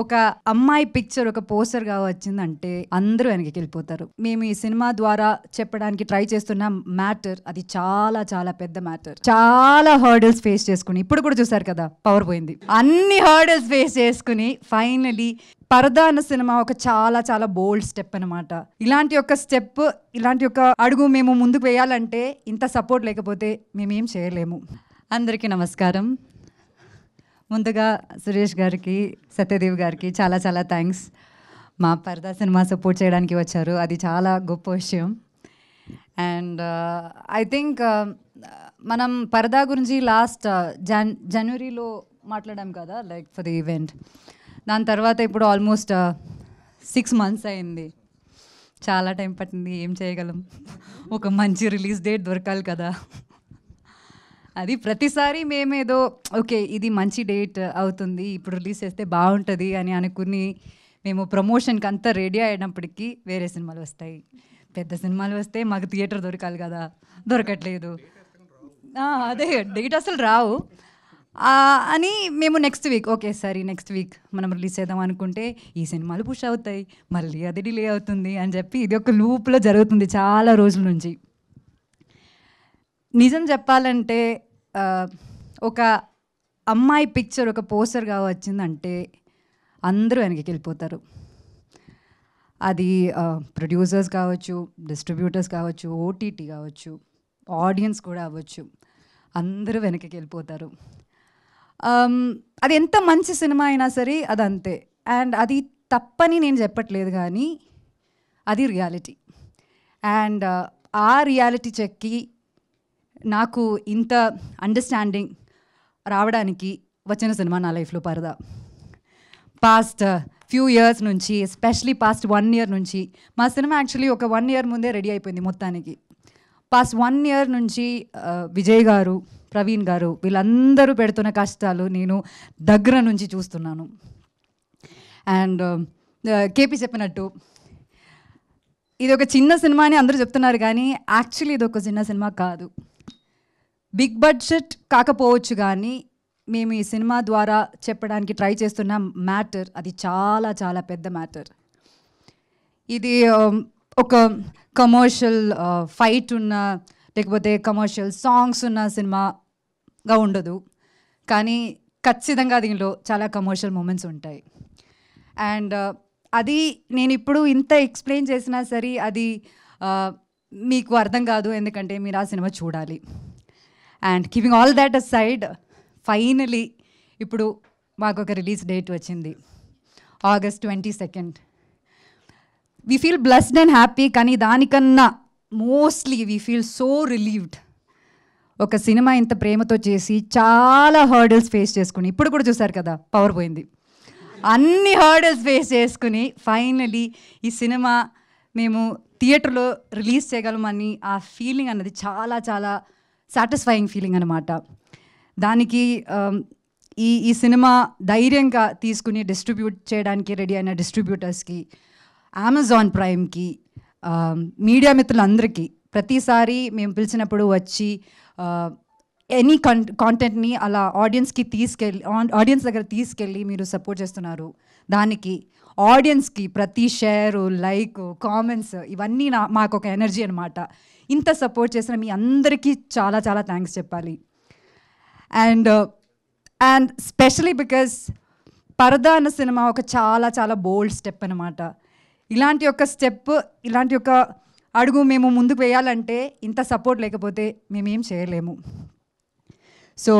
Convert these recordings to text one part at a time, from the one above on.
ఒక అమ్మాయి పిక్చర్ ఒక పోస్టర్గా వచ్చిందంటే అందరూ వెనక్కి వెళ్ళిపోతారు. మేము ఈ సినిమా ద్వారా చెప్పడానికి ట్రై చేస్తున్న మ్యాటర్ అది చాలా చాలా పెద్ద మ్యాటర్. చాలా హర్డల్స్ ఫేస్ చేసుకుని, ఇప్పుడు కూడా చూసారు కదా పవర్ పోయింది, అన్ని హర్డల్స్ ఫేస్ చేసుకుని ఫైనలీ పరదా అన్న సినిమా ఒక చాలా చాలా బోల్డ్ స్టెప్ అనమాట. ఇలాంటి ఒక స్టెప్, ఇలాంటి ఒక అడుగు మేము ముందుకు వేయాలంటే ఇంత సపోర్ట్ లేకపోతే మేమేం చేయలేము. అందరికీ నమస్కారం. ముందుగా సురేష్ గారికి, సత్యదేవ్ గారికి చాలా చాలా థ్యాంక్స్. మా పరదా సినిమా సపోర్ట్ చేయడానికి వచ్చారు, అది చాలా గొప్ప విషయం. అండ్ ఐ థింక్ మనం పరదా గురించి లాస్ట్ జనవరిలో మాట్లాడాం కదా, లైక్ ఫర్ ది ఈవెంట్. దాని తర్వాత ఇప్పుడు ఆల్మోస్ట్ 6 months అయింది. చాలా టైం పట్టింది. ఏం చేయగలం, ఒక మంచి రిలీజ్ డేట్ దొరకాలి కదా. అది ప్రతిసారి మేమేదో ఓకే ఇది మంచి డేట్ అవుతుంది, ఇప్పుడు రిలీజ్ చేస్తే బాగుంటుంది అని అనుకుని మేము ప్రమోషన్కి అంతా రెడీ అయినప్పటికీ వేరే సినిమాలు వస్తాయి. పెద్ద సినిమాలు వస్తే మాకు థియేటర్ దొరకాలి కదా, దొరకట్లేదు. అదే డేట్ అసలు రావు అని మేము నెక్స్ట్ వీక్ ఓకే సరే నెక్స్ట్ వీక్ మనం రిలీజ్ చేద్దాం అనుకుంటే ఈ సినిమాలు పుష్ అవుతాయి, మళ్ళీ అది డిలే అవుతుంది అని చెప్పి ఇది ఒక లూప్లో జరుగుతుంది చాలా రోజుల నుంచి. నిజం చెప్పాలంటే ఒక అమ్మాయి పిక్చర్ ఒక పోస్టర్గా వచ్చిందంటే అందరూ వెనక్కి వెళ్ళిపోతారు. అది ప్రొడ్యూసర్స్ కావచ్చు, డిస్ట్రిబ్యూటర్స్ కావచ్చు, ఓటీటీ కావచ్చు, ఆడియన్స్ కూడా అవ్వచ్చు, అందరూ వెనక్కి వెళ్ళిపోతారు. అది ఎంత మంచి సినిమా అయినా సరే అది అంతే. అండ్ అది తప్పని నేను చెప్పట్లేదు, కానీ అది రియాలిటీ. అండ్ ఆ రియాలిటీ చెక్కి నాకు ఇంత అండర్స్టాండింగ్ రావడానికి వచ్చిన సినిమా నా లైఫ్లో పరదా. పాస్ట్ ఫ్యూ ఇయర్స్ నుంచి, ఎస్పెషలీ పాస్ట్ 1 year నుంచి, మా సినిమా యాక్చువల్లీ ఒక 1 year ముందే రెడీ అయిపోయింది మొత్తానికి. పాస్ట్ 1 year నుంచి విజయ్ గారు, ప్రవీణ్ గారు వీళ్ళందరూ పెడుతున్న కష్టాలు నేను దగ్గర నుంచి చూస్తున్నాను. అండ్ కేపీ చెప్పినట్టు ఇది ఒక చిన్న సినిమా అని అందరూ చెప్తున్నారు, కానీ యాక్చువల్లీ ఇది ఒక చిన్న సినిమా కాదు. బిగ్ బడ్జెట్ కాకపోవచ్చు, కానీ మేము ఈ సినిమా ద్వారా చెప్పడానికి ట్రై చేస్తున్న మ్యాటర్ అది చాలా చాలా పెద్ద మ్యాటర్. ఇది ఒక కమర్షియల్ ఫైట్ ఉన్న, లేకపోతే కమర్షియల్ సాంగ్స్ ఉన్న సినిమాగా ఉండదు, కానీ ఖచ్చితంగా దీనిలో చాలా కమర్షియల్ మూమెంట్స్ ఉంటాయి. అండ్ అది నేను ఇప్పుడు ఇంత ఎక్స్ప్లెయిన్ చేసినా సరే అది మీకు అర్థం కాదు, ఎందుకంటే మీరు ఆ సినిమా చూడాలి. And keeping all that aside, finally ఇప్పుడు మాకు ఒక రిలీజ్ డేట్ వచ్చింది, August 22nd. We feel blessed and happy, కానీ దానికన్నా mostly we feel so relieved. ఒక సినిమా ఇంత ప్రేమతో చేసి చాలా హర్డల్స్ ఫేస్ చేసుకుని, ఇప్పుడు కూడా చూసారు కదా పవర్ పోయింది, అన్ని హర్డల్స్ ఫేస్ చేసుకుని ఫైనలీ ఈ సినిమా మేము థియేటర్లో రిలీజ్ చేయగలమని ఆ ఫీలింగ్ అన్నది చాలా చాలా సాటిస్ఫైయింగ్ ఫీలింగ్ అనమాట. దానికి ఈ సినిమా ధైర్యంగా తీసుకుని డిస్ట్రిబ్యూట్ చేయడానికి రెడీ అయిన డిస్ట్రిబ్యూటర్స్కి, అమెజాన్ ప్రైమ్కి, మీడియా మిత్రులందరికీ, ప్రతిసారి మేము పిలిచినప్పుడు వచ్చి ఎనీ కాంటెంట్ని అలా ఆడియన్స్ దగ్గర తీసుకెళ్ళి మీరు సపోర్ట్ చేస్తున్నారు. దానికి ఆడియన్స్కి ప్రతి షేరు, లైక్, కామెంట్స్ ఇవన్నీ మాకు ఒక ఎనర్జీ అనమాట. ఇంత సపోర్ట్ చేసిన మీ అందరికీ చాలా చాలా థ్యాంక్స్ చెప్పాలి. అండ్ స్పెషలీ బికాస్ పరదా అన్న సినిమా ఒక చాలా చాలా బోల్డ్ స్టెప్ అనమాట. ఇలాంటి ఒక స్టెప్, ఇలాంటి ఒక అడుగు మేము ముందుకు వేయాలంటే ఇంత సపోర్ట్ లేకపోతే మేమేం చేయలేము. So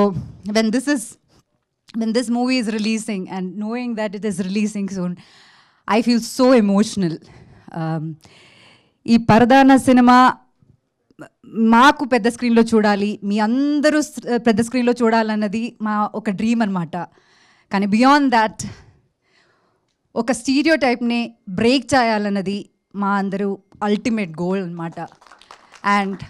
when this movie is releasing and knowing that it is releasing soon, I feel so emotional. ఈ పరదా అన్న సినిమా మాకు పెద్ద స్క్రీన్లో చూడాలి, మీ అందరూ పెద్ద స్క్రీన్లో చూడాలన్నది మా ఒక డ్రీమ్ అనమాట. కానీ బియాండ్ దాట్ ఒక స్టీరియో టైప్ని బ్రేక్ చేయాలన్నది మా అందరూ అల్టిమేట్ గోల్ అనమాట. అండ్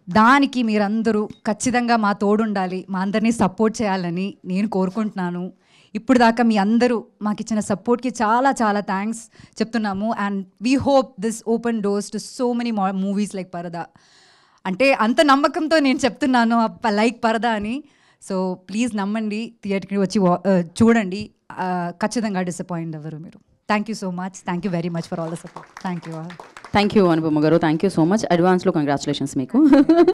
దానికి మీరందరూ ఖచ్చితంగా మా తోడుండాలి, మా అందరినీ సపోర్ట్ చేయాలని నేను కోరుకుంటున్నాను. ఇప్పుడు దాకా మీ అందరూ మాకు ఇచ్చిన సపోర్ట్కి చాలా చాలా థ్యాంక్స్ చెప్తున్నాము. And we hope this open doors to so many movies like పరదా. అంటే అంత నమ్మకంతో నేను చెప్తున్నాను లైక్ పరదా అని. సో ప్లీజ్ నమ్మండి, థియేటర్కి వచ్చి చూడండి. ఖచ్చితంగా డిసప్పాయింట్ అవ్వరు మీరు. Thank you so much. Thank you very much for all the support. Thank you. Thank you Anupama garu, thank you so much. అడ్వాన్స్లో కంగ్రాచులేషన్స్ మీకు.